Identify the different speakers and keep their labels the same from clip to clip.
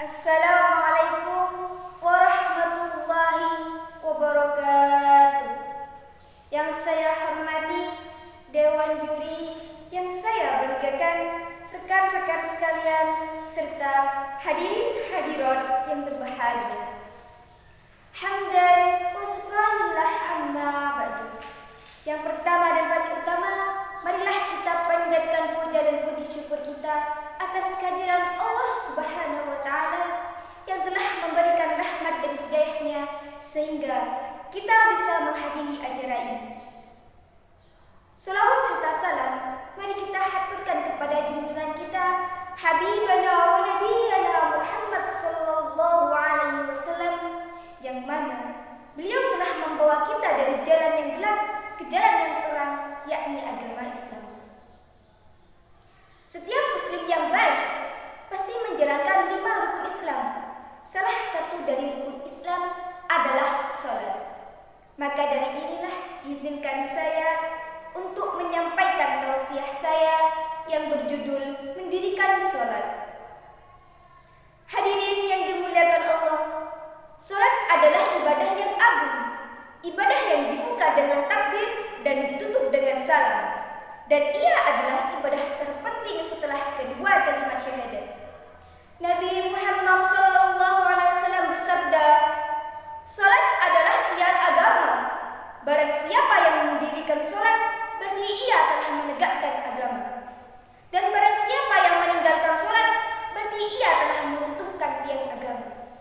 Speaker 1: Assalamualaikum warahmatullahi wabarakatuh. Yang saya hormati Dewan Juri, yang saya banggakan rekan-rekan sekalian, serta hadirin hadirat yang berbahagia. Hamdan wa syukranillah amma ba'du. Yang pertama dan paling utama, marilah kita panjatkan puja dan puji syukur kita atas kehadiran Allah Subhanahu wa Ta'ala yang telah memberikan rahmat dan hidayahnya sehingga kita bisa menghadiri acara ini. Salawat serta salam mari kita haturkan kepada junjungan kita Habibana wa Nabiyana Muhammad sallallahu alaihi wasallam, yang mana beliau telah membawa kita dari jalan yang gelap ke jalan yang terang, yakni agama Islam. Setiap muslim yang baik pasti menjalankan 5 rukun Islam. Salah satu dari rukun Islam adalah sholat. Maka dari inilah izinkan saya untuk menyampaikan tausiah saya yang berjudul mendirikan sholat. Hadirin yang dimuliakan Allah, sholat adalah ibadah yang agung, ibadah yang dibuka dengan takbir dan ditutup dengan salam, dan ia adalah ibadah terpenting setelah kedua kalimat syahadat. Nabi Muhammad SAW bersabda, "Salat adalah tiang agama. Barang siapa yang mendirikan salat, berarti ia telah menegakkan agama. Dan barang siapa yang meninggalkan salat, berarti ia telah meruntuhkan tiang agama."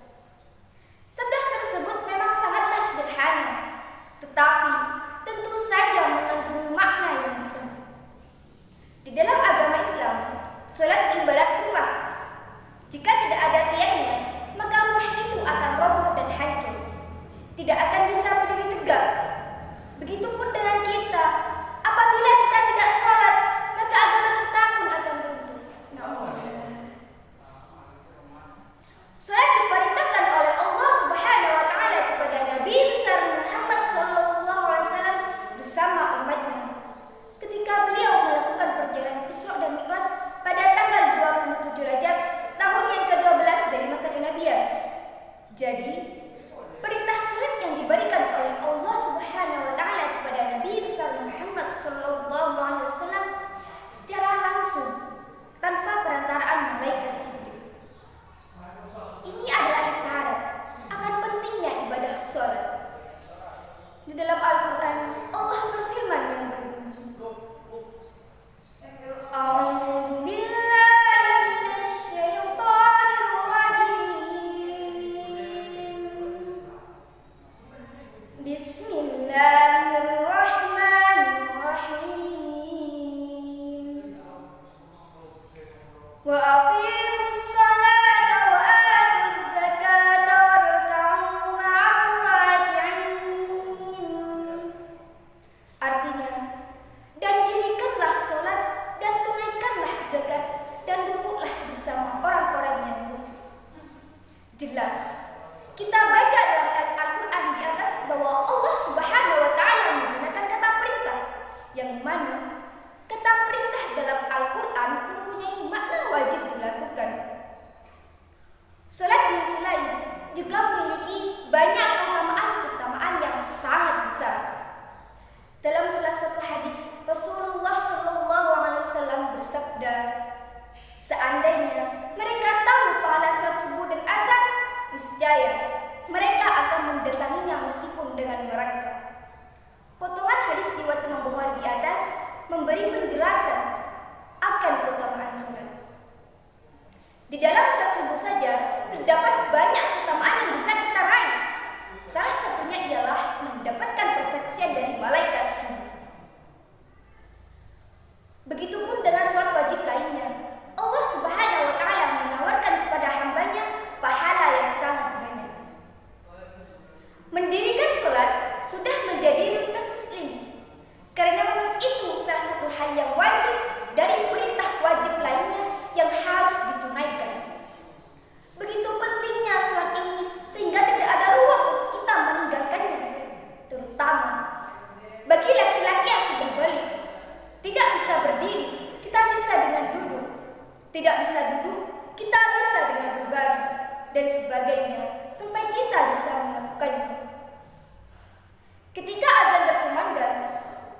Speaker 1: Sabda tersebut memang sangatlah sederhana, tetapi tentu saja mengandung makna yang besar. Di dalam agama Islam, salat ibarat rumah. Jika tidak ada tiangnya, maka rumah itu akan roboh dan hancur. Tidak akan bisa berdiri tegak. Begitupun dengan kita. Apabila kita tidak salat, maka agama kita pun akan runtuh. Salat diperintahkan oleh Allah Subhanahu wa Ta'ala kepada Nabi besar Muhammad SAW bersama umatnya ketika beliau melakukan perjalanan Isra dan Mi'raj pada tanggal 27 Rajab tahun yang ke-12 dari masa kenabian. Jadi, perintah salat yang diberikan oleh Allah Subhanahu wa Ta'ala kepada Nabi besar Muhammad SAW secara langsung tanpa perantaraan malaikat Jibril. Ini adalah isyarat akan pentingnya ibadah salat. Di dalam Al-Quran, Allah berfirman yang berbunyi, A'udzu billahi minasy syaithanir rajim. Bismillahirrahmanirrahim. Wa aqimus salata wa atuz zakata warka'u ma'ar raki'in. Artinya, dan dirikanlah salat dan tunaikanlah zakat dan rukuklah bersama orang-orang yang rukuk. Jelas, kita baca dalam Al-Quran di atas bahwa Allah Subhanahu wa Ta'ala menggunakan kata perintah, yang mana kata perintah dalam Al-Quran mempunyai makna wajib dilakukan. Salat di sisi lain juga memiliki banyak keutamaan yang sangat besar. Dalam salah satu hadis, Rasulullah SAW bersabda, "Seandainya mereka tahu pahala salat subuh dan azan, dan sebagainya sampai kita bisa melakukannya. Ketika azan berkumandang,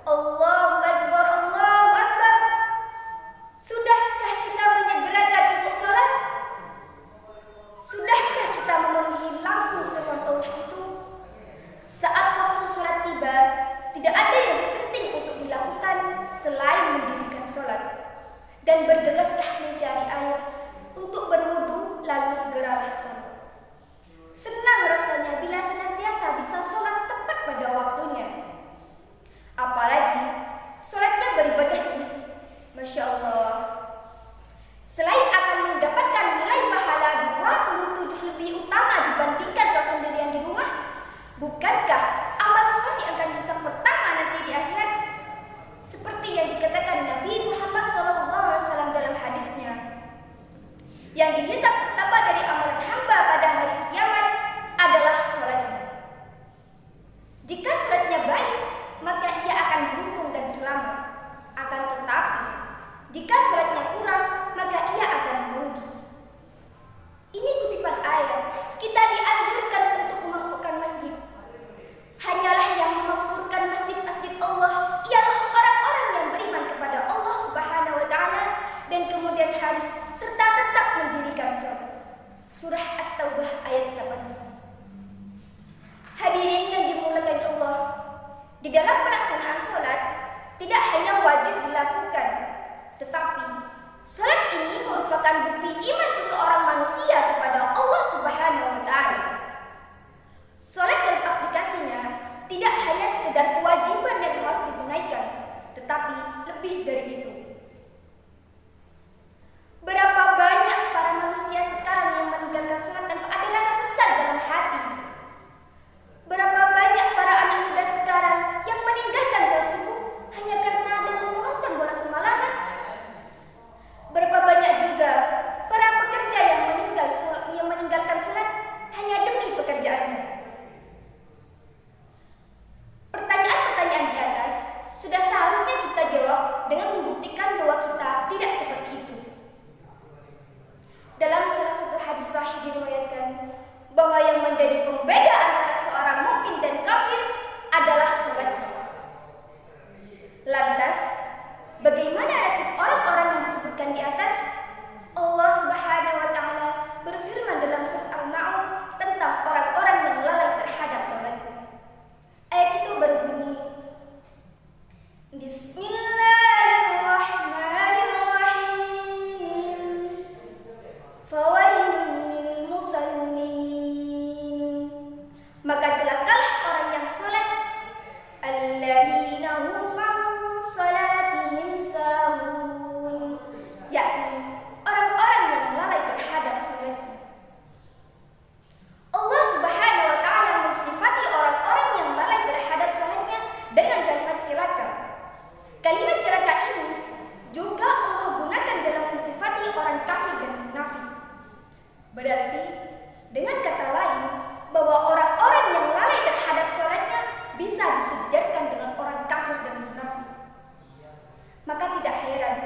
Speaker 1: Allahu Akbar, Allahu Akbar, sudahkah kita menyegerakan untuk sholat? Sudahkah kita memenuhi langsung seruan Allah itu? Saat waktu sholat tiba, tidak ada yang penting untuk dilakukan selain mendirikan sholat. Dan bergegaslah mencari air untuk berwudu, lalu segeralah sholat. Senang rasanya bila senantiasa bisa sholat tepat pada waktunya. Apalagi sholatnya beribadah di masjid. Masya Allah. Selain akan mendapatkan nilai pahala 27 lebih utama dibandingkan sholat sendirian di rumah, bukankah amal soleh akan hisab pertama nanti di akhirat? Seperti yang dikatakan Nabi Muhammad SAW dalam hadisnya, yang dihisab pertama dari amalan hamba pada hari kiamat adalah sholatnya. Jika sholatnya baik, maka ia akan beruntung dan selamat. Akan tetapi, jika sholatnya kurang, maka ia akan merugi. Ini kutipan ayat. Kita dianjurkan untuk memakmurkan masjid. Hanyalah yang memakmurkan masjid-masjid Allah ialah orang-orang yang beriman kepada Allah Subhanahu wa Ta'ala dan kemudian hari serta tetap mendirikan sholat. Surah At-Taubah ayat 18. Hadirin yang dimuliakan Allah, di dalam pelaksanaan sholat tidak hanya wajib dilakukan, tetapi sholat ini merupakan bukti iman seseorang manusia kepada Allah Subhanahu wa Ta'ala. Sholat dan aplikasinya tidak hanya sekedar kewajiban yang harus ditunaikan, tetapi lebih dari itu. Berapa banyak para manusia sekarang yang meninggalkan sholat tanpa ada rasa sesal dalam hati? Berapa banyak para anak muda sekarang yang meninggalkan sholat subuh hanya karena dengan menonton bola semalaman? Berapa banyak juga para pekerja yang meninggalkan sholat hanya demi pekerjaannya? Pertanyaan-pertanyaan di atas sudah seharusnya kita jawab dengan membuktikan bahwa kita tidak seperti itu. Dalam salah satu hadis sahih diriwayatkan bahwa yang menjadi pembeda antara seorang mukmin dan kafir adalah sholatnya. Lantas, bagaimana nasib orang-orang yang disebutkan di atas? Allah Subhanahu wa Ta'ala berfirman dalam surat Al-Ma'un tentang orang-orang yang lalai terhadap sholatnya. Ayat itu berbunyi, Bismillahirrahmanirrahim. Fawailun lil musallin. Maka celakalah orang yang salat, alladzina hum an salatihim sahun, yakni orang-orang yang lalai terhadap salatnya. Allah Subhanahu wa Ta'ala mensifati orang-orang yang lalai terhadap salatnya dengan kalimat celaka. Kalimat celaka ini juga Allah gunakan dalam mensifati orang kafir dan munafik. Berarti dengan kata lain bahwa orang-orang yang lalai terhadap sholatnya bisa disejajarkan dengan orang kafir dan munafik. Maka tidak heran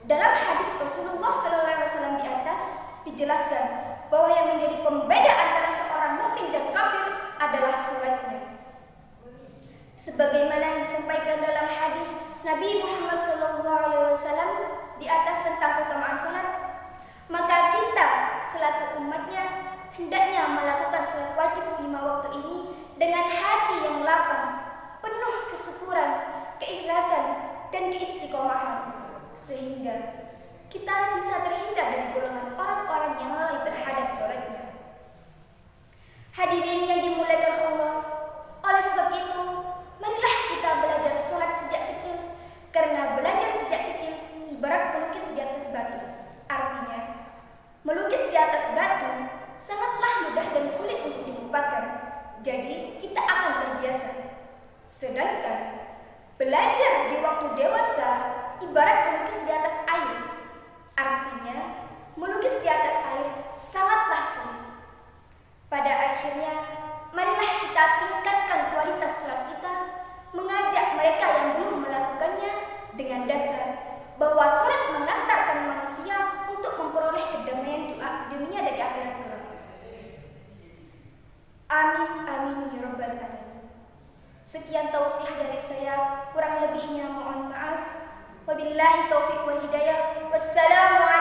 Speaker 1: dalam hadis Rasulullah SAW di atas dijelaskan bahwa yang menjadi pembeda antara seorang mukmin dan kafir adalah sholatnya. Sebagaimana yang disampaikan dalam hadis Nabi Muhammad SAW di atas tentang keutamaan sholat, maka kita selaku umatnya hendaknya melakukan sholat wajib 5 waktu ini dengan hati yang lapang, penuh kesyukuran, keikhlasan, dan keistiqomahan, sehingga kita bisa terhindar dari golongan orang-orang yang lalai terhadap sholatnya. Hadirin yang dimuliakan Allah, oleh sebab itu, marilah kita belajar sholat sejak kecil, karena belajar sejak kecil ibarat melukis di atas batu. Artinya, melukis di atas batu sangatlah mudah dan sulit untuk dilupakan, jadi kita akan terbiasa. Sedangkan belajar di waktu dewasa ibarat melukis di atas air. Artinya, melukis di atas air sangatlah sulit. Pada akhirnya, marilah kita tingkatkan kualitas sholat kita, mengajak mereka yang belum melakukannya dengan dasar bahwa sholat mengantarkan manusia untuk memperoleh kedamaian dunia dari akhirat kelak. Sekian tausiah dari saya, kurang lebihnya mohon maaf. Wabillahi taufiq wal hidayah. Wassalamualaikum